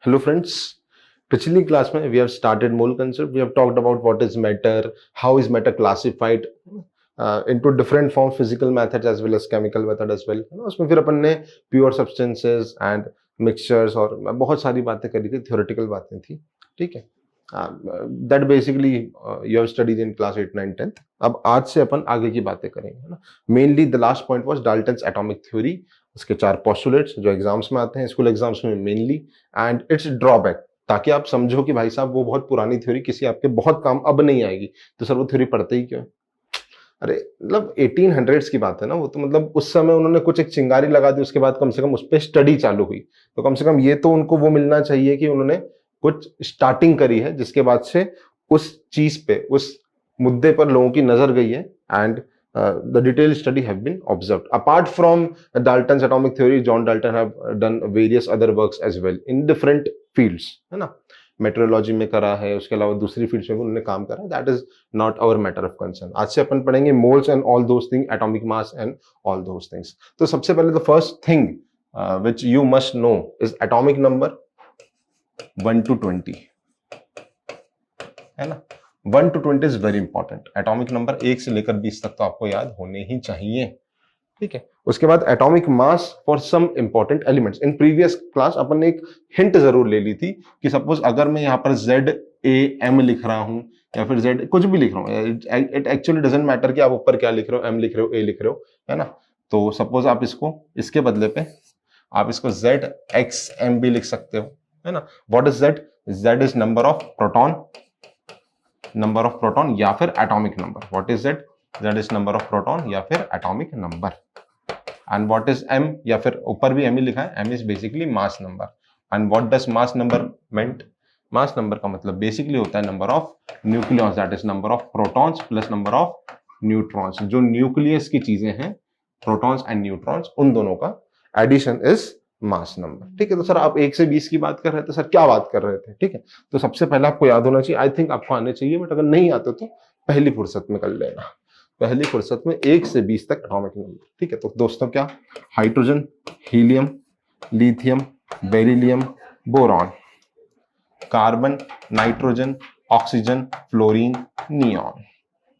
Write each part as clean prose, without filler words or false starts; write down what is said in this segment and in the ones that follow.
Hello friends. पिछली class में we have started mole concept. We have talked about what is matter, how is matter classified into different forms, physical methods as well as chemical method as well. उसमें फिर अपन ने pure substances and mixtures और बहुत सारी बातें करी थी, theoretical बातें थी, ठीक है. That basically you have studied in class 8, 9, 10th. अब आज से अपन आगे की बातें करेंगे, है ना. Mainly the last point was Dalton's atomic theory. उसके 4 postulates जो एग्जाम्स में आते हैं, स्कूल एग्जाम्स में मेनली, एंड इट्स ड्रॉबैक, ताकि आप समझो कि भाई साहब वो बहुत पुरानी थ्योरी किसी आपके बहुत काम अब नहीं आएगी, तो सर वो थ्योरी पढ़ते ही क्यों है? अरे मतलब 1800s की बात है ना वो, तो मतलब उस समय उन्होंने कुछ एक चिंगारी लगा दी, उसके बाद कम से कम उस पर स्टडी चालू हुई, तो कम से कम ये तो उनको वो मिलना चाहिए कि उन्होंने कुछ स्टार्टिंग करी है जिसके बाद से उस चीज पे, उस मुद्दे पर लोगों की नजर गई है, and the detailed study have been observed. Apart from Dalton's atomic theory, John Dalton have done various other works as well in different fields, है ना. मेट्रोलॉजी में करा है, उसके अलावा दूसरी फील्ड्स में भी उन्होंने काम करा है. That is not our matter of concern. आज से अपन पढ़ेंगे moles and all those thing, atomic mass and all those things. तो सबसे पहले the first thing which you must know is atomic number 1 to 20, है ना. 1 to 20 is very important. Atomic number 1 से लेकर 20 तक तो आपको याद होने ही चाहिए, ठीक है. उसके बाद atomic mass for some important elements. In previous class अपन ने एक हिंट जरूर ले ली थी कि सपोज अगर मैं यहाँ पर ZAM लिख रहा हूं या फिर Z कुछ भी लिख रहा हूँ, इट एक्चुअली डजंट मैटर कि आप ऊपर क्या लिख रहे हो, M लिख रहे हो, A लिख रहे हो, है ना. तो सपोज आप इसको इसके बदले पे आप इसको ZXM भी लिख सकते हो, है ना. What is Z? Z is number of proton, number of proton या फिर atomic number. What is Z? Z is number of proton या फिर atomic number. And what is M? या फिर ऊपर भी M ही लिखा है, M is basically mass number. And what does mass number meant? Mass number का मतलब बेसिकली होता है number of nucleus, that is number of protons plus number of neutrons. जो न्यूक्लियस की चीजें हैं, प्रोटॉन्स एंड न्यूट्रॉन्स, उन दोनों का एडिशन इज मास नंबर, ठीक है. तो सर आप 1 से 20 की बात कर रहे थे, सर क्या बात कर रहे थे, ठीक है. तो सबसे पहले आपको याद होना चाहिए, आई थिंक आपको आने चाहिए, बट अगर नहीं आते तो पहली फुर्सत में कर लेना. पहली फुर्सत में 1 से 20 तक एटॉमिक नंबर, ठीक है. तो दोस्तों क्या? Hydrogen, helium, lithium, beryllium, boron, carbon, nitrogen, oxygen, fluorine, neon,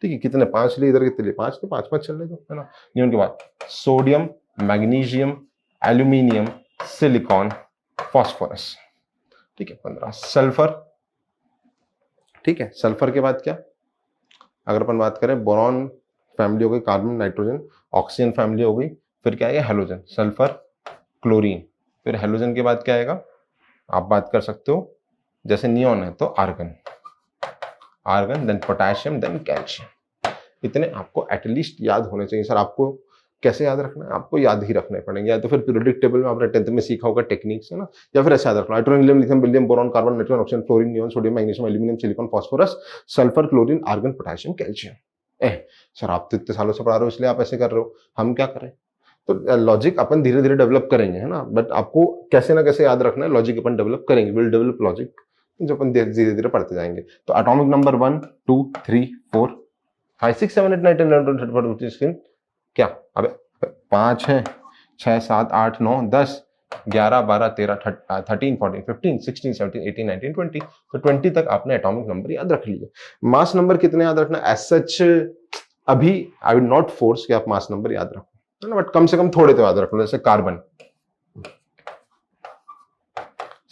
ठीक है. कितने? 5 लिए इधर, कितने लिए? 5 के 5 चल रहे, है ना. नियॉन के बाद sodium, magnesium, aluminium, silicon, phosphorus, ठीक है. 15. सल्फर, ठीक है. सल्फर के बाद क्या? अगर अपन बात करें, बोरॉन फैमिली हो गई, कार्बन, नाइट्रोजन, ऑक्सीजन फैमिली हो गई, फिर क्या आएगा? Halogen, sulphur, chlorine. फिर हेलोजन के बाद क्या आएगा? आप बात कर सकते हो, जैसे नियॉन है तो argon, argon, then potassium, then calcium. इतने आपको एटलीस्ट याद होने चाहिए. सर आपको कैसे याद रखना है? आपको याद ही रखने पड़ेंगे, या तो फिर पीरियोडिक टेबल में आपने 10th में सीखा होगा टेक्निक्स, है ना, या फिर ऐसे याद रखना. Hydrogen, helium, lithium, beryllium, boron, carbon, nitrogen, oxygen, fluorine, neon, sodium, magnesium, aluminium, silicon, phosphorus, sulphur, chlorine, argon, potassium, calcium. Sir आप तो इतने सालों से पढ़ा रहे हो इसलिए आप ऐसे कर रहे हो, हम क्या करें? तो लॉजिक अपन धीरे धीरे डेवलप करेंगे, है ना. बट आपको कैसे ना कैसे याद रखना है, लॉजिक अपन डेवलप करेंगे, विल डेवलप लॉजिक, जो अपन धीरे धीरे पढ़ते जाएंगे. तो एटॉमिक नंबर 1, 2, 3, 4, 5, 6, 7, 8, 9, 10, 11, 12, 13, 14, क्या? अबे 5 है, 6, 7, 8, 9, 10, 11, 12, 13, 13, 14, 15, 16, 17, 18, 19, 20. तो 20 तक आपने एटॉमिक नंबर याद रख लिए. मास नंबर कितने याद रखना? एज सच अभी आई विल नॉट फोर्स कि आप मास नंबर याद रखो, है ना, बट कम से कम थोड़े तो याद रख लो. जैसे कार्बन,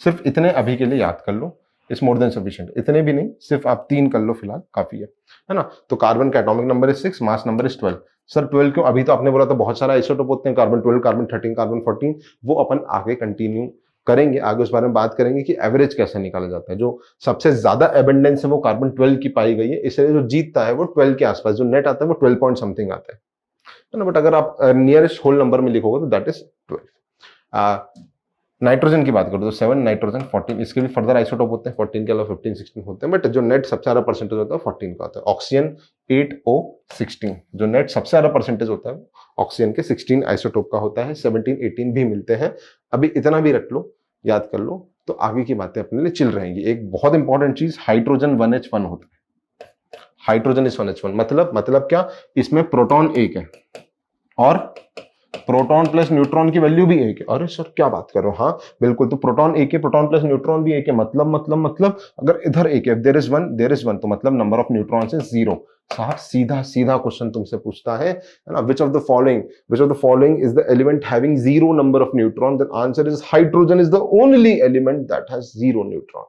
सिर्फ इतने अभी के लिए याद कर लो, इट्स मोर देन सफिशिएंट. इतने भी नहीं, सिर्फ आप 3 कर लो फिलहाल, काफी है ना. तो कार्बन का atomic number is 6, mass number is 12. Sir 12 क्यों? अभी तो आपने बोला था बहुत सारा आइसोटोप होते हैं, कार्बन 12, कार्बन 13, कार्बन 14. वो अपन आगे कंटिन्यू करेंगे, आगे उस बारे में बात करेंगे कि एवरेज कैसे निकाला जाता है. जो सबसे ज्यादा एबंडेंस है वो कार्बन 12 की पाई गई है, इसलिए जो जीतता है वो 12 के आसपास, जो नेट आता है वो 12 पॉइंट समथिंग आता है ना. बट अगर आप नियरेस्ट होल नंबर में लिखोगे तो दैट इज 12. नाइट्रोजन की बात करो तो 7, नाइट्रोजन 14. इसके भी फर्दर आइसोटोप होते हैं, 14 के अलावा 15, 16 होते हैं, बट जो नेट सबसे ज्यादा परसेंटेज होता है 14 का होता है. ऑक्सीजन 8O16, जो नेट सबसे ज्यादा परसेंटेज होता है ऑक्सीजन के 16 आइसोटोप का होता है. 17, 18 भी मिलते हैं. अभी इतना भी रख लो, याद कर लो, तो आगे की बातें अपने लिए चिल रहेंगी. एक बहुत इंपॉर्टेंट चीज, हाइड्रोजन 1H1 होता है. हाइड्रोजन इज 1H1 मतलब क्या? इसमें प्रोटॉन 1 है और प्रोटॉन प्लस न्यूट्रॉन की वैल्यू भी एक है। अरे सर क्या बात कर रहे हो, हाँ बिल्कुल, तो प्रोटॉन एक है, प्रोटॉन प्लस न्यूट्रॉन भी एक है, मतलब अगर इधर एक है, देयर इज वन, तो मतलब नंबर ऑफ न्यूट्रॉन्स इज 0। साहब सीधा सीधा क्वेश्चन तुमसे पूछता है ना, which of the following is the element having 0 number of neutron, then answer is hydrogen is the only element that has 0 neutron.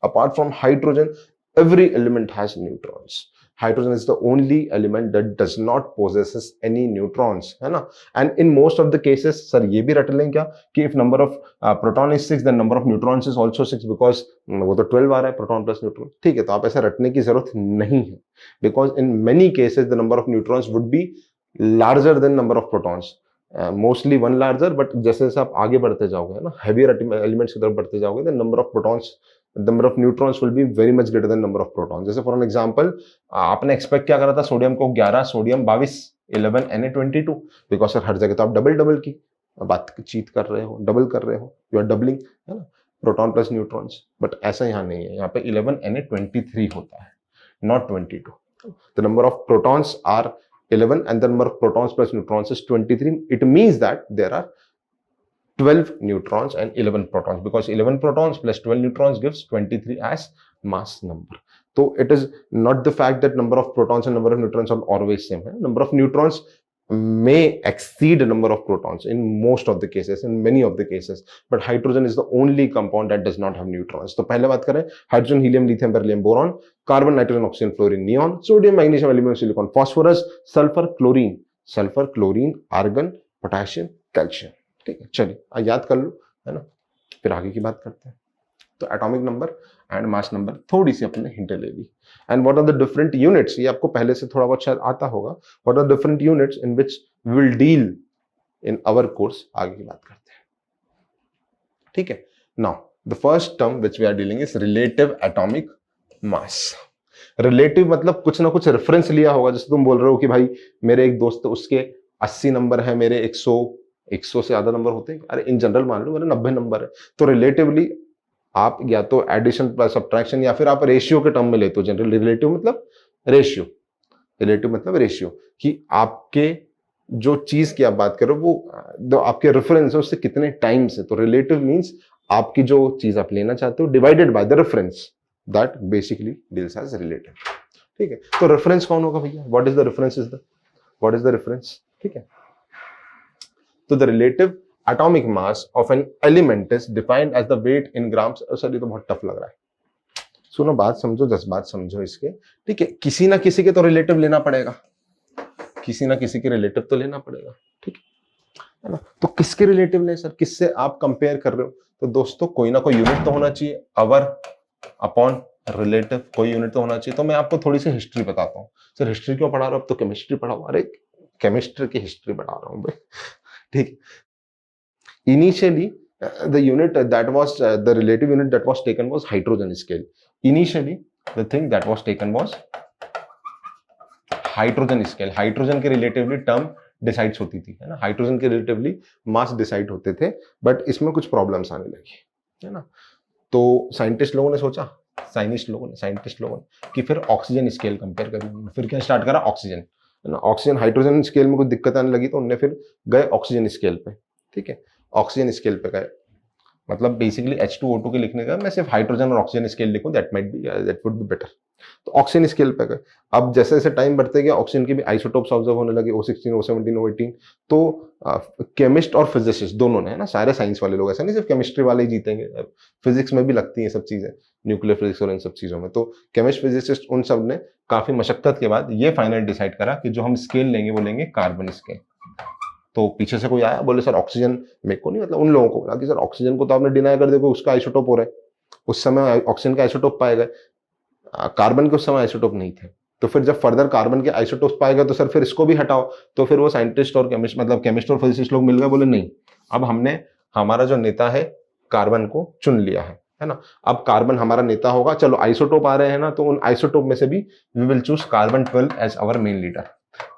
Apart from hydrogen, every element has neutrons. Hydrogen is the only element that does not possesses any neutrons, है ना। And in most of the cases, sir ये भी रट लें क्या कि if number of proton is 6, then number of neutrons is also 6, because वो तो 12 आ रहा है प्रोटॉन प्लस न्यूट्रॉन। ठीक है, तो आप ऐसा रटने की जरूरत नहीं है, because in many cases the number of neutrons would be larger than number of protons. Mostly one larger, but जैसे जैसे आप आगे बढ़ते जाओगे ना, हेवियर एलिमेंट्स की तरफ बढ़ते जाओगे, then number of protons, number of neutrons will be very much greater than number of protons. जैसे फॉर एन एग्जांपल, आपने एक्सपेक्ट क्या करा था, सोडियम को 11, सोडियम 22, 11 Na22, बिकॉज सर हर जगह तो आप डबल की बातचीत कर रहे हो, डबल कर रहे हो, यू आर डबलिंग, है ना, प्रोटॉन प्लस न्यूट्रॉन्स। बट ऐसा यहाँ नहीं है, यहाँ पे 11 Na23 होता है, not 22। The number of protons are 11 and the number of protons plus neutrons is 23. It means that there are 12 neutrons and 11 protons, because 11 protons plus 12 neutrons gives 23 as mass number. So it is not the fact that number of protons and number of neutrons are always same. Number of neutrons may exceed the number of protons in most of the cases, in many of the cases, but hydrogen is the only compound that does not have neutrons. तो पहले बात करें, hydrogen, helium, lithium, beryllium, boron, carbon, nitrogen, oxygen, fluorine, neon, sodium, magnesium, aluminium, silicon, phosphorus, sulphur, chlorine, argon, potassium, calcium. ठीक है, चलिए याद कर लो, है ना, फिर आगे की बात करते हैं। तो atomic number and mass number थोड़ी सी अपने हिंट ले ली। And what are the different units, ये आपको पहले से थोड़ा बहुत शायद आता होगा, what are different units in which we will deal in our course, आगे की बात करते हैं। ठीक है, now the first term which we are dealing is relative atomic mass. Relative मतलब कुछ ना कुछ रेफरेंस लिया होगा, जैसे तुम बोल रहे हो कि भाई मेरे एक दोस्त, उसके 80 नंबर है, मेरे 100 से ज्यादा नंबर होते हैं, अरे इन जनरल मान लो मेरे 90 नंबर है, तो रिलेटिवली आप या तो एडिशन प्लस सब्ट्रैक्शन या फिर आप रेशियो के टर्म में लेते हो। जनरल रिलेटिव मतलब रेशियो, कि आपके जो चीज की आप बात कर रहे हो वो जो आपके रेफरेंस है उससे कितने टाइम्स है। तो रिलेटिव मींस आपकी जो चीज आप लेना चाहते हो divided by the reference, that basically deals as relative. ठीक है, तो रेफरेंस कौन होगा भैया, व्हाट इज द रेफरेंस, ठीक है। तो the relative atomic mass of an element is defined as the weight in grams. Sir ये तो बहुत टफ लग रहा है, सुनो बात समझो, 10 बात समझो इसके। ठीक है, किसी ना किसी के तो रिलेटिव लेना पड़ेगा, किसी ना किसी के रिलेटिव तो लेना पड़ेगा, ठीक है ना। तो किसके रिलेटिव ले सर, किससे आप कंपेयर कर रहे हो, तो दोस्तों कोई ना कोई यूनिट तो होना चाहिए, आवर अपॉन रिलेटिव, कोई यूनिट तो होना चाहिए। तो मैं आपको थोड़ी सी हिस्ट्री बताता हूँ। सर हिस्ट्री क्यों पढ़ा रहा हूँ, अब तो केमिस्ट्री पढ़ाओ, अरे केमिस्ट्री की हिस्ट्री पढ़ा रहा हूँ भाई, ठीक। Initially, the unit that was the relative unit that was taken was hydrogen scale. Initially, the thing that was taken was hydrogen scale. Hydrogen के रिलेटिवली टर्म डिसाइड्स होती थी, है ना, हाइड्रोजन के रिलेटिवली मास डिसाइड होते थे, बट इसमें कुछ प्रॉब्लम्स आने लगी, है ना। तो साइंटिस्ट लोगों ने सोचा, साइंटिस्ट लोगों ने कि फिर ऑक्सीजन स्केल कंपेयर करेंगे। फिर क्या स्टार्ट करा, ऑक्सीजन, है ना। ऑक्सीजन, हाइड्रोजन स्केल में कुछ दिक्कत आने लगी तो उन्होंने फिर गए ऑक्सीजन स्केल पे, ठीक है, ऑक्सीजन स्केल पे गए। मतलब बेसिकली H2O2 के लिखने का मैं सिर्फ हाइड्रोजन और ऑक्सीजन स्केल लिखूं, दैट वुड बी बेटर। तो ऑक्सीजन स्केल पे गए। अब जैसे जैसे टाइम बढ़ते गया ऑक्सीजन के भी आइसोटोप्स ऑब्जर्व होने लगे, O16, O17, O18। तो केमिस्ट और फिजिसिस्ट दोनों ने, है ना, सारे साइंस वाले लोग, ऐसा नहीं सिर्फ केमिस्ट्री वाले ही जीतेंगे, फिजिक्स में भी लगती है सब चीजें, न्यूक्लियर फिजिक्स और इन सब चीजों में। तो केमिस्ट, फिजिसिस्ट, उन सब ने काफी मशक्कत के बाद ये फाइनल डिसाइड करा कि जो हम स्केल लेंगे वो लेंगे कार्बन स्केल। तो पीछे से कोई आया, बोले सर ऑक्सीजन, मेरे को नहीं, मतलब उन लोगों को बोला कि सर ऑक्सीजन को तो आपने डिनाई कर दिया, उसका आइसोटोप हो रहा है। उस समय ऑक्सीजन के आइसोटोप पाए गए, कार्बन के उस समय आइसोटोप नहीं थे। तो फिर जब फर्दर कार्बन के आइसोटोप पाए गए तो सर फिर इसको भी हटाओ। तो फिर वो साइंटिस्ट और केमिस्ट, मतलब केमिस्ट और फिजिसिस्ट लोग मिल गए, बोले नहीं, अब हमने हमारा जो नेता है कार्बन को चुन लिया है ना। अब कार्बन हमारा नेता होगा, चलो आइसोटोप आ रहे हैं ना, तो उन आइसोटोप में से भी we will choose carbon 12 as our main leader.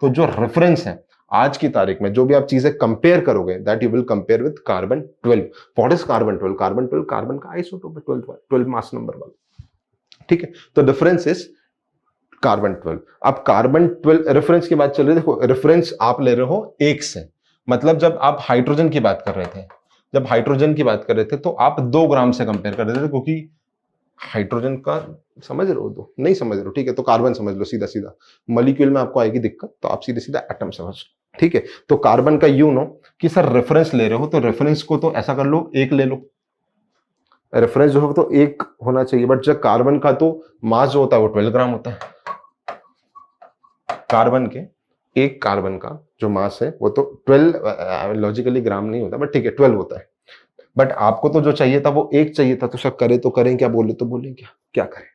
तो जो रेफरेंस है आज की तारीख में, जो भी आप चीजें कंपेयर करोगे, that you will compare with carbon 12। What is carbon 12? Carbon 12 carbon का आइसोटोप है, 12 मास नंबर वाला, ठीक है। तो डिफरेंस इज कार्बन 12। अब कार्बन 12 रेफरेंस की बात चल रही है, देखो रेफरेंस आप ले रहे हो 1 से, मतलब जब आप हाइड्रोजन की बात कर रहे थे, जब हाइड्रोजन की बात कर रहे थे तो आप 2 ग्राम से कंपेयर कर रहे थे, क्योंकि हाइड्रोजन का समझ रहे हो, तो नहीं समझ रहे हो, ठीक है, तो कार्बन समझ लो सीधा सीधा। मॉलिक्यूल में आपको आएगी दिक्कत, तो आप सीधे सीधा एटम समझ लो, ठीक है। तो कार्बन का यू नो कि सर रेफरेंस ले रहे हो, तो रेफरेंस को तो ऐसा कर लो, एक ले लो, रेफरेंस जो है तो एक होना चाहिए। बट जब कार्बन का तो मास जो होता है वो 12 ग्राम होता है। कार्बन के, एक कार्बन का जो मास है वो तो 12 लॉजिकली ग्राम नहीं होता, बट ठीक है 12 होता है। बट आपको तो जो चाहिए था वो एक चाहिए था, तो सब करे तो करें क्या, बोले तो बोले क्या, क्या करें।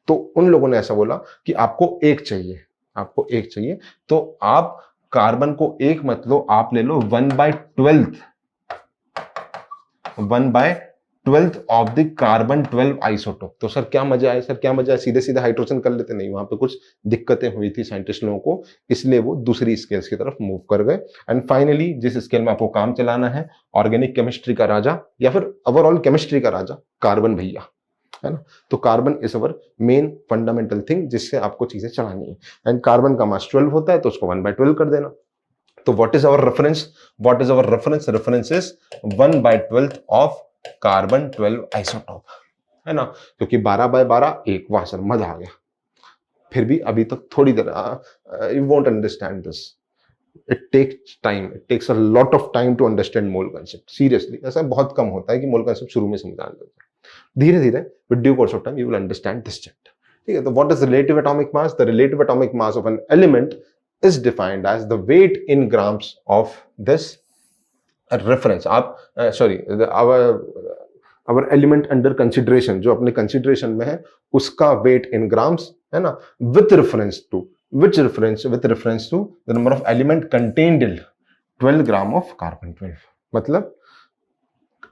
तो उन लोगों ने ऐसा बोला कि आपको एक चाहिए, आपको एक चाहिए, तो आप कार्बन को एक मत लो, आप ले लो 1/12, 1/12 ऑफ द कार्बन 12 आइसोटोप। तो सर क्या मजा आया, सर क्या मजा आया, सीधे सीधे हाइड्रोजन कर लेते, नहीं, वहां पे कुछ दिक्कतें हुई थी साइंटिस्ट लोगों को, इसलिए वो दूसरी स्केल्स की तरफ मूव कर गए। एंड फाइनली जिस स्केल में आपको काम चलाना है, ऑर्गेनिक केमिस्ट्री का राजा या फिर ओवरऑल केमिस्ट्री का राजा कार्बन भैया, है ना। तो carbon is our main fundamental thing जिससे आपको चीजें चलानी है। एंड कार्बन का मास 12 होता है, तो उसको 1/12 कर देना। तो what is our reference, what is our reference, reference is 1/12 of carbon 12 isotope, है ना। क्योंकि 12/12 एक, वाह सर मजा आ गया। फिर भी अभी तक थोड़ी देर you won't understand this, it takes time, it takes a lot of time to understand mole concept. Seriously ऐसा बहुत कम होता है कि मोल कंसेप्ट शुरू में समझ आ जाता है। धीरे धीरे with due course of time you will understand this chapter, ठीक है। तो what is relative atomic mass, the relative atomic mass of an element is defined as the weight in grams of this reference, आप sorry our element under consideration, जो अपने consideration में है उसका weight in grams, है ना, with reference to with reference to the number of element contained in 12 gram of carbon 12, मतलब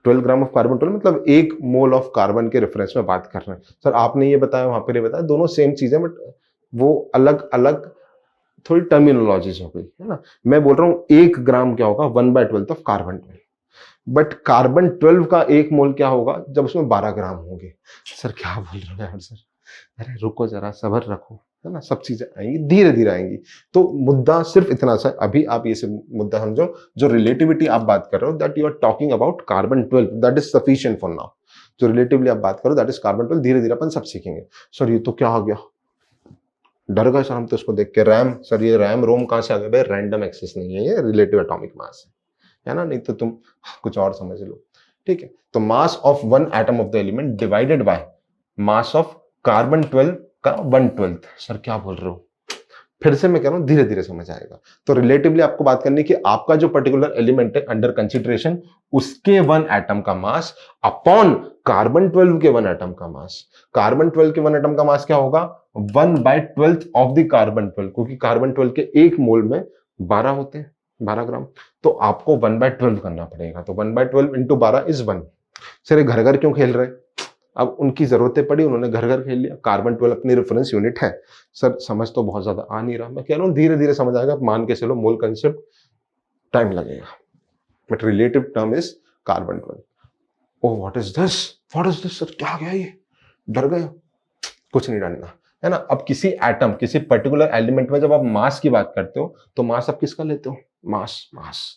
12 gram of carbon 12 मतलब 1 मोल ऑफ कार्बन के रेफरेंस में बात कर रहे हैं। सर आपने ये बताया, वहां पर ये बताया, दोनों सेम चीज है, बट वो अलग अलग थोड़ी टर्मिनोलॉजीज हो गई, है ना। मैं बोल रहा हूं 1 ग्राम क्या होगा, 1/12 ऑफ कार्बन 12, बट कार्बन 12 का 1 मोल क्या होगा जब उसमें 12 ग्राम होंगे। सर क्या बोल रहे हो यार सर, अरे रुको जरा, सब्र रखो, है ना, सब चीजें आएंगी, धीरे धीरे आएंगी। तो मुद्दा सिर्फ इतना सा, अभी आप ये सब मुद्दा समझो, जो रिलेटिविटी आप बात कर रहे हो, that you are talking about carbon 12, that is sufficient for now. जो रिलेटिवली आप बात करो दैट इज कार्बन 12, धीरे धीरे अपन सब सीखेंगे। सर ये तो क्या आ गया, डर गए सर हम तो इसको देख के। रैम, सर ये रैम रोम कहां से आ गया, भाई रैंडम एक्सेस नहीं है, ये रिलेटिव एटॉमिक मास है ना, नहीं तो तुम कुछ और समझ लो, ठीक है। तो mass of one atom of the element divided by mass of carbon 12 का 1/12। सर क्या बोल रहे हो, फिर से मैं कह रहा हूं धीरे धीरे समझ आएगा। तो रिलेटिवली आपको बात करनी कि आपका जो पर्टिकुलर एलिमेंट है अंडर कंसिडरेशन, उसके 1 एटम का मास अपॉन कार्बन 12 के 1 एटम का मास। कार्बन 12 के 1 एटम का मास क्या होगा, 1/12 ऑफ द कार्बन 12, क्योंकि कार्बन 12 के 1 मोल में 12 होते हैं, 12 ग्राम। तो आपको 1/12 करना पड़ेगा, तो 1/12 इंटू 12 इज 1। सर घर घर क्यों खेल रहे हैं, अब उनकी जरूरतें पड़ी, उन्होंने घर घर खेल लिया। कार्बन 12 अपनी रेफरेंस यूनिट है। सर समझ तो बहुत ज्यादा आ नहीं रहा, मैं कह रहा हूं धीरे धीरे समझ आएगा, मान के चलो मोल कंसेप्ट टाइम लगेगा, but relative term is carbon 12। Oh what is this, what is this, sir क्या गया ये, डर गए, कुछ नहीं डरना, है ना। अब किसी एटम, किसी पर्टिकुलर एलिमेंट में जब आप मास की बात करते हो, तो मास आप किसका लेते हो, mass, mass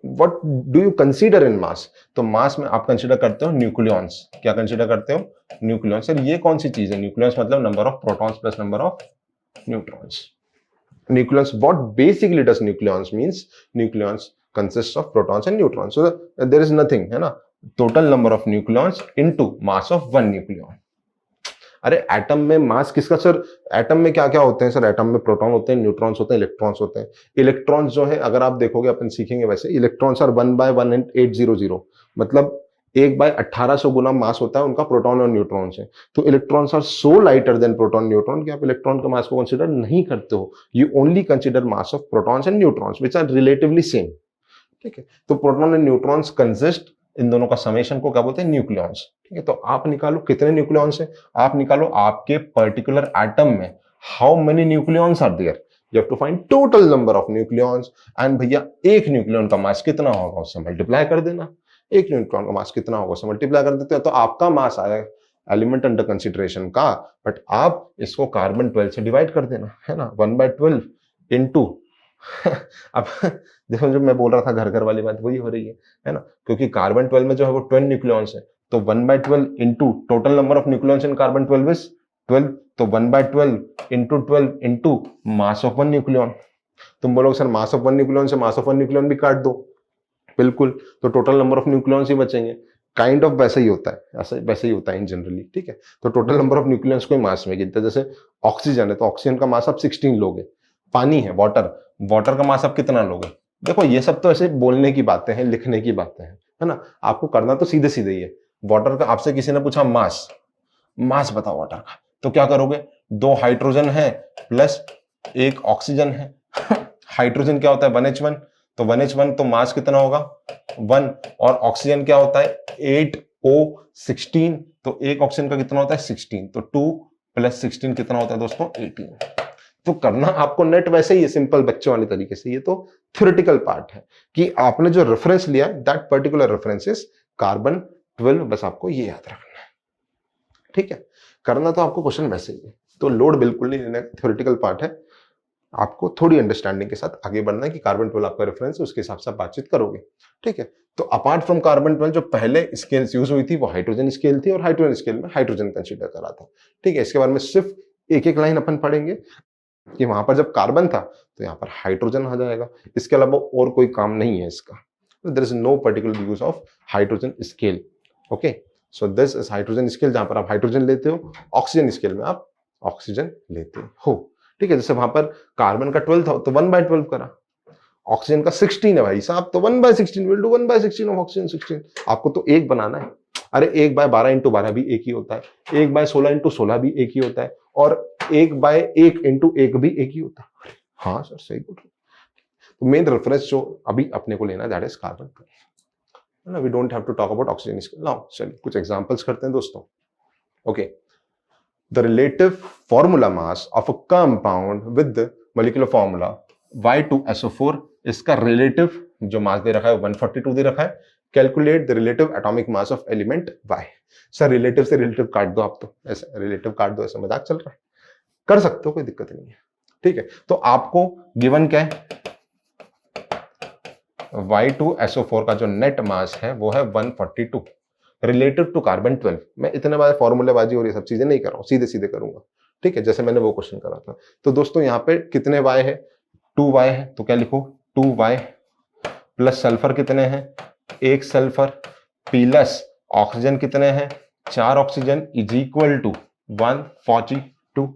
what do you consider in mass, तो मास में आप कंसीडर करते हो न्यूक्लियॉन्स। क्या कंसीडर करते हो, न्यूक्लियॉन्स। सर ये कौन सी चीज है, न्यूक्लियॉन्स मतलब number of protons plus number of neutrons. Nucleons, what basically does nucleons means, nucleons consists of protons and neutrons, so there is nothing, है ना, total number of nucleons into mass of 1 nucleon। अरे atom में मास किसका, sir atom में क्या क्या होते हैं, सर एटम में प्रोटॉन होते हैं, न्यूट्रॉन्स होते हैं, इलेक्ट्रॉन्स होते हैं। इलेक्ट्रॉन्स जो है अगर आप देखोगे, अपन सीखेंगे वैसे, इलेक्ट्रॉन्स आर 1/1800, मतलब 1/1800 गुना मास होता है उनका, प्रोटॉन और न्यूट्रॉन्स है। तो electrons are so lighter than proton neutron कि आप इलेक्ट्रॉन के मास को कंसिडर नहीं करते हो, you only consider mass of protons and neutrons which are relatively same, ठीक है। तो प्रोटॉन एंड न्यूट्रॉन्स कंसिस्ट, इन दोनों का समेशन को क्या बोलते हैं, न्यूक्लियॉन्स, ठीक है। तो आप निकालो कितने न्यूक्लियॉन्स हैं, आप निकालो आपके पर्टिकुलर एटम में how many nucleons are there, you have to find total number of nucleons. And भैया एक न्यूक्लियॉन का मास कितना होगा उससे मल्टीप्लाई कर देना, एक न्यूट्रॉन का मास कितना होगा उससे मल्टीप्लाई कर देते हैं, तो आपका मास आया एलिमेंट अंडर कंसिडरेशन का, बट आप इसको कार्बन 12 से डिवाइड कर देना, है ना, 1/12 इंटू अब देखो, जो मैं बोल रहा था घर घर वाली बात वही हो रही है ना, क्योंकि कार्बन 12 में जो है वो 12 न्यूक्लियॉन्स है, तो 1/12 into total number of nucleons in carbon 12 is 12, तो 1/12 into 12 into mass of one nucleon. तुम बोलोगे sir mass of one nucleon से मास ऑफ वन न्यूक्लियॉन भी काट दो, बिल्कुल, तो टोटल नंबर ऑफ न्यूक्लियॉन्स ही बचेंगे। काइंड ऑफ वैसा ही होता है, ऐसा वैसे ही होता है इन जनरली, ठीक है। तो टोटल नंबर ऑफ न्यूक्लियॉन्स को मास में गिनते हैं। जैसे ऑक्सीजन है तो ऑक्सीजन का मास आप 16 लोगे, पानी है वाटर, वाटर का मास आप कितना लोगे। देखो ये सब तो ऐसे बोलने की बातें हैं, लिखने की बातें हैं, है ना, आपको करना तो सीधे सीधे ही है। वाटर का आपसे किसी ने पूछा मास, मास बताओ वाटर का, तो क्या करोगे, 2 हाइड्रोजन है प्लस 1 ऑक्सीजन है। हाइड्रोजन क्या होता है 1H1, तो 1H1 तो मास कितना होगा 1, और ऑक्सीजन क्या होता है 8O16, तो एक ऑक्सीजन का कितना होता है 16, तो 2 + 16 कितना होता है दोस्तों 18। तो करना आपको नेट वैसे ही है, सिंपल बच्चों वाले तरीके से। ये तो थ्योरेटिकल पार्ट है कि आपने जो रेफरेंस लिया that particular reference is carbon 12, बस आपको ये याद रखना है, ठीक है। करना तो आपको क्वेश्चन वैसे ही है, तो लोड बिल्कुल नहीं लेना, थ्योरेटिकल पार्ट है। आपको थोड़ी अंडरस्टैंडिंग के साथ आगे बढ़ना है कि कार्बन 12 आपका रेफरेंस है, उसके हिसाब से आप बातचीत करोगे, ठीक है। तो अपार्ट फ्रॉम कार्बन 12 जो पहले स्केल्स यूज हुई थी वो हाइड्रोजन स्केल थी, और हाइड्रोजन स्केल में हाइड्रोजन कंसीडर करा था, ठीक है। इसके बारे में सिर्फ एक एक लाइन अपन पढ़ेंगे कि वहां पर जब कार्बन था तो यहाँ पर हाइड्रोजन आ जाएगा, इसके अलावा और कोई काम नहीं है इसका। There is no particular use of hydrogen scale, okay. So this is hydrogen scale, जहां पर आप हाइड्रोजन लेते हो, ऑक्सीजन स्केल में आप ऑक्सीजन लेते हो, ठीक है। जैसे वहां पर कार्बन का 12 था तो 1/12 करा, ऑक्सीजन का 16 है भाई साहब, तो 1/16 विल डू 1/16 ऑफ ऑक्सीजन 16। आपको तो एक बनाना है, अरे 1/12 इंटू 12 भी एक ही होता है, 1/16 इंटू 16 भी एक ही होता है, और 1/1 इंटू 1 भी एक ही होता है। हाँ सर सही बोल रहे। तो मेन रेफरेंस जो अभी अपने को लेना है that is carbon, we don't have to talk about oxygen scale now. चलिए कुछ एग्जांपल्स करते हैं दोस्तों, okay. The relative formula mass of a compound with the molecular formula Y2SO4, इसका relative जो मास दे रखा है 142 दे रखा है। Calculate the relative atomic mass of element Y। Sir relative से रिलेटिव काट दो आप, तो ऐसा रिलेटिव काट दो, ऐसा मजाक चल रहा है, कर सकते हो, कोई दिक्कत नहीं है, ठीक है। तो आपको गिवन क्या है, Y2SO4 का जो नेट मास है वो है 142 रिलेटिव टू कार्बन 12। मैं इतने बार फॉर्मूलेबाजी और ये सब चीजें नहीं कर रहा हूं, सीधे सीधे करूंगा, ठीक है, जैसे मैंने वो क्वेश्चन करा था। तो दोस्तों यहाँ पे कितने Y है, 2Y है, तो क्या लिखो 2Y प्लस सल्फर कितने हैं, 1 सल्फर, प्लस ऑक्सीजन कितने हैं 4 ऑक्सीजन इज इक्वल टू 142।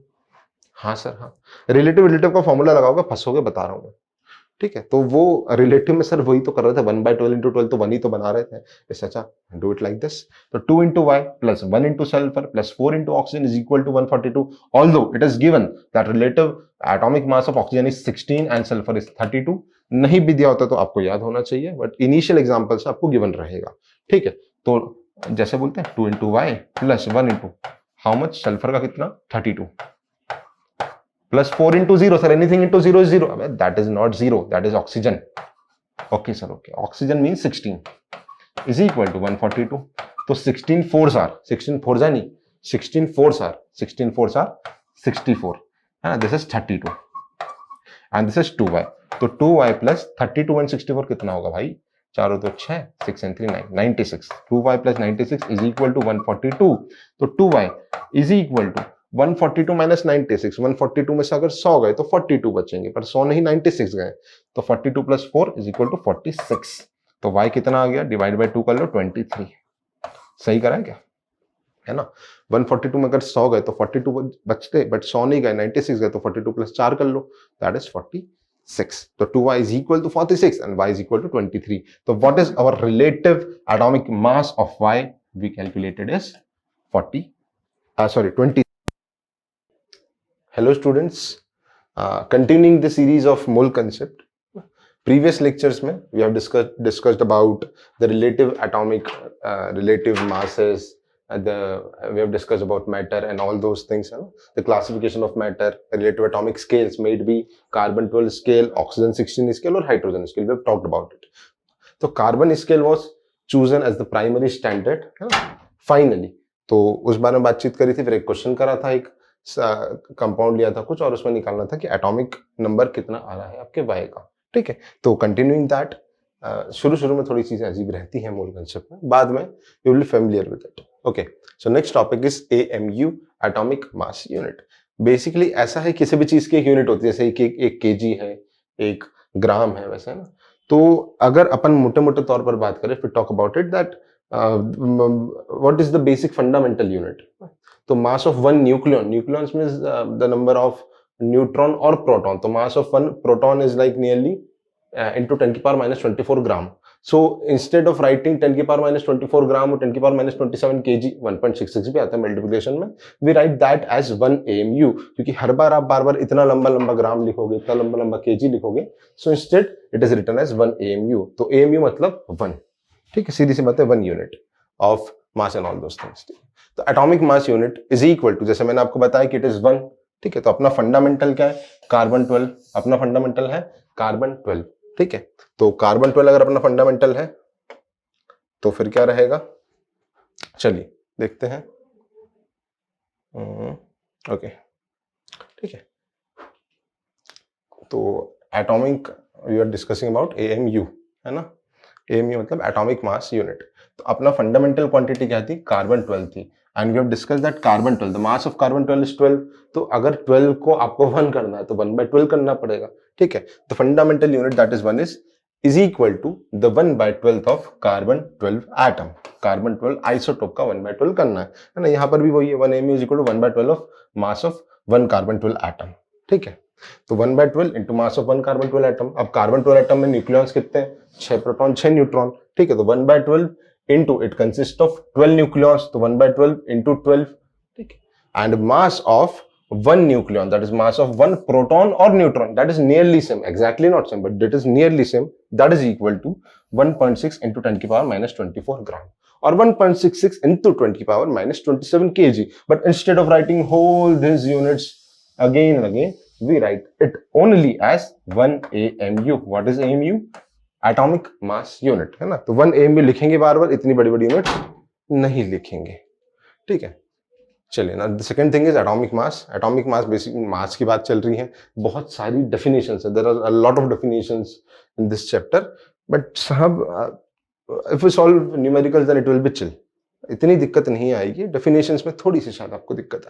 हाँ सर हाँ, रिलेटिव रिलेटिव का फॉर्मूला लगाओगे फंसोगे, बता रहा हूं मैं, ठीक है। तो वो रिलेटिव में सर वही तो कर रहे थे, 1/12 इंटू 12 तो 1 ही तो बना रहे थे, इससे अच्छा डू इट लाइक दिस। तो 2 into Y plus 1 into sulphur plus 4 into oxygen is equal to 142, although it is given that relative atomic mass of oxygen is 16 and sulphur is 32। नहीं भी दिया होता तो आपको याद होना चाहिए, बट इनिशियल एग्जाम्पल से आपको गिवन रहेगा, ठीक है। तो जैसे बोलते हैं 2 into Y plus 1 into how much, sulphur का कितना 32, plus 4 into 0, sir, anything into 0 is 0. That is not 0, that is oxygen. Okay, sir, okay. Oxygen means 16 is equal to 142. तो 16 fours are, 16 fours are नहीं, 16 fours are, 16 fours are 64. हाँ, this is 32. And this is 2y. तो 2y plus 32 and 64 कितना होगा भाई? चारों तो 6, 6 and 3 9, 96. 2y plus 96 is equal to 142. तो 2y is equal to 142 minus 96, 142 में से अगर 100 गए तो 42 बचेंगे, पर 100 नहीं 96 गए, तो 42 प्लस 4 इज इक्वल टू 46। तो y कितना आ गया, डिवाइड बाय 2 कर लो 23। सही करा है क्या, है ना। 142 में अगर 100 गए तो 42 बचते, बट 100 नहीं गए 96 गए, तो 42 प्लस 4 कर लो, दैट इज 46। तो 2y is equal to 46 and y is equal to 23। तो what is our relative atomic mass of y, we calculated is 20। Hello students, continuing the series of mole concept. Previous lectures में we have discussed about the relative atomic relative masses, we have discussed about matter and all those things, the classification of matter, relative atomic scales, may it be carbon 12 scale, oxygen 16 scale or hydrogen scale, we have talked about it. So carbon scale was chosen as the primary standard finally. तो उस बारे में बातचीत करी थी, फिर एक question करा था एक कंपाउंड लिया था कुछ और उसमें निकालना था कि एटॉमिक नंबर कितना आ रहा है आपके वाई का, ठीक है। तो कंटिन्यूइंग दैट, शुरू में थोड़ी चीजें अजीब रहती हैं मूल कंसेप्ट में, बाद में you will familiar with it. Okay, so next topic is AMU, atomic mass unit. Basically ऐसा है, किसी भी चीज की एक यूनिट होती है, जैसे एक केजी है, एक ग्राम है, वैसे है ना। तो अगर अपन मोटे मोटे तौर पर बात करें, फिर talk about it that what is the basic fundamental unit. तो mass of one nucleon, nucleons means the number of neutron और प्रोटॉन। तो mass of one proton is like nearly into 10 की power minus 24 gram. So instead of writing 10 की power minus 24 ग्राम और 10 की power minus 27 kg, 1.66 भी आता है multiplication में, we write that as 1 AMU, क्योंकि हर बार आप बार इतना लंबा लंबा ग्राम लिखोगे, इतना लंबा लंबा kg लिखोगे, so instead it is written as 1 AMU. तो AMU मतलब 1, ठीक है, सीधी सी बात है, 1 unit of mass and all those things. तो atomic mass unit is equal to, जैसे मैंने आपको बताया कि इट इज 1, ठीक है। तो अपना फंडामेंटल क्या है, कार्बन 12, अपना फंडामेंटल है कार्बन 12, ठीक है। तो कार्बन 12 अगर अपना फंडामेंटल है तो फिर क्या रहेगा, चलिए देखते हैं। ओके, ठीक है। तो atomic, we are discussing about AMU, है ना। AMU मतलब एटॉमिक मास यूनिट। तो अपना फंडामेंटल क्वांटिटी क्या थी, कार्बन 12 थी, and we have discuss that carbon 12, the mass of carbon 12 is 12। तो अगर 12 को आपको 1 करना है तो 1/12 करना पड़ेगा, ठीक है। तो fundamental unit that is 1 is equal to the 1/12 of carbon 12 atom. Carbon 12 isotope का 1/12 करना है ना। यहाँ पर भी वही है, 1 AMU is equal to 1/12 of mass of 1 carbon 12 atom, ठीक है। तो 1/12 into mass of 1 carbon 12 atom. अब कार्बन 12 एटम में न्यूक्लियॉन्स कितने हैं, 6 प्रोटॉन 6 न्यूट्रॉन, ठीक है। तो 1/12 into it consist of 12 nucleons, तो 1/12 इंटू 12, ठीक है। And mass of 1 nucleon, that is mass of 1 proton or neutron, that is nearly same, exactly not same, but that is nearly same, that is equal to 1.6 into 10 की power minus 24 gram, or 1.66 into 10 की power minus 27 kg. But instead of writing whole these units again and again, we write it only as 1 AMU. What is AMU? Atomic mass unit, है ना। तो 1 AMU लिखेंगे बार बार, इतनी बड़ी बड़ी unit नहीं लिखेंगे, ठीक है। चलिए ना, the second thing is atomic mass. Atomic mass, basic mass की बात चल रही है, बहुत सारी डेफिनेशंस है, there are a lot of definitions in this chapter, but साहब if we solve numericals then it will be chill, इतनी दिक्कत नहीं आएगी। डेफिनेशंस में थोड़ी सी शायद आपको दिक्कत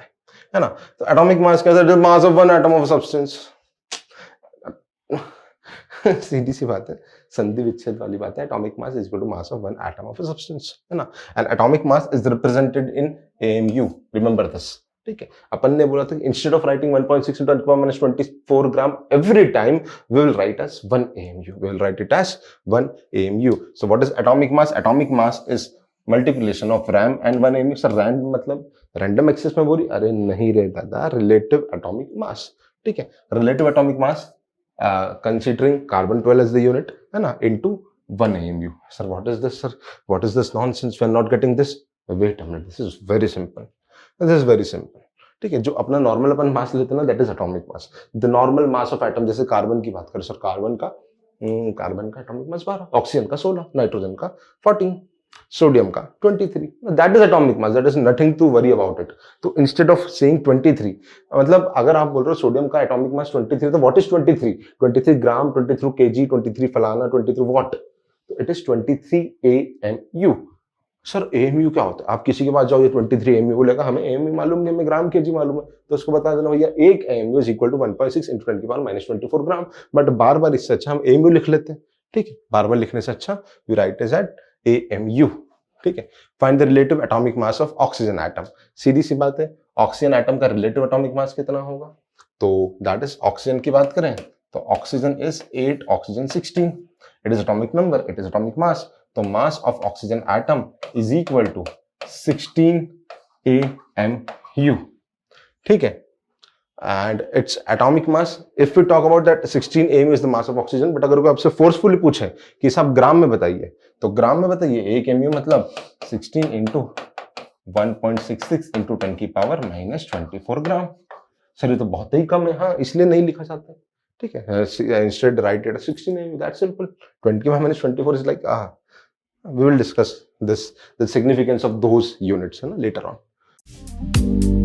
है ना। तो एटॉमिक मास क्या है, mass of one atom of substance. सीधी सी बात है, संधि विच्छेद वाली बात है। Atomic mass is equal to mass of one atom of a substance, है ना। And atomic mass is represented in AMU, remember this, ठीक है। अपन ने बोला था instead of writing 1.6 into 10 to the minus 24 gram every time, we will write as 1 AMU, we will right it as 1 AMU। So what is atomic mass? Atomic mass is multiplication of RAM and 1 AMU। Sir RAM मतलब random access में बोली, अरे नहीं रे दादा, relative atomic मास, ठीक है। Relative atomic mass considering carbon 12 as the unit, है ना, into 1 AMU. Sir, what is this, sir? What is this nonsense? We are not getting this. Wait a minute, this is very simple. This is very simple. ठीक है, जो अपना normal अपन मास लेते हैं ना, that is atomic mass. The normal mass of atom, जैसे carbon की बात करें सर, कार्बन का एटॉमिक मास 12, ऑक्सीजन का 16, नाइट्रोजन का 14, सोडियम का 23, that is atomic mass, that is nothing to worry about it. तो इंस्टेड ऑफ सेइंग 23, मतलब अगर आप बोल रहे हो सोडियम का एटॉमिक मास 23, तो व्हाट इज 23? 23 ग्राम, 23 केजी, 23 फलाना, 23 व्हाट, तो it is 23 AMU। Sir AMU क्या होता है? आप किसी के पास जाओ, ये 23 AMU बोलेगा, हमें AMU मालूम नहीं, हमें ग्राम केजी मालूम है, तो उसको बता देना भैया 1 AMU is equal to 1.6 into 10 की पावर माइनस 24 ग्राम। बट बार बार इससे अच्छा हम AMU लिख लेते हैं, ठीक है। बार बार लिखने से अच्छा we write is eight AMU, ठीक है। Find the relative atomic mass of oxygen atom. सीधी सी बात है, ऑक्सीजन एटम का रिलेटिव एटॉमिक मास कितना होगा? तो दैट इज, ऑक्सीजन की बात करें तो oxygen is 8, oxygen 16, it is atomic number, it is atomic mass. तो mass of oxygen atom is equal to 16 AMU, ठीक है। and its atomic mass, if we talk about that 16 AMU is the mass of oxygen, but अगर कोई आपसे forcefully पूछे कि साहब ग्राम में बताइए, तो ग्राम में बताइए 1 AMU मतलब 16 into 1.66 into 10 की पावर माइनस 24 ग्राम। सर ये तो बहुत ही कम है, हाँ, इसलिए नहीं लिखा जाता, ठीक है। Instead right it 16 AMU, that simple. 20 की power minus 24 is like, we will discuss this, the significance of those units, है ना, later on.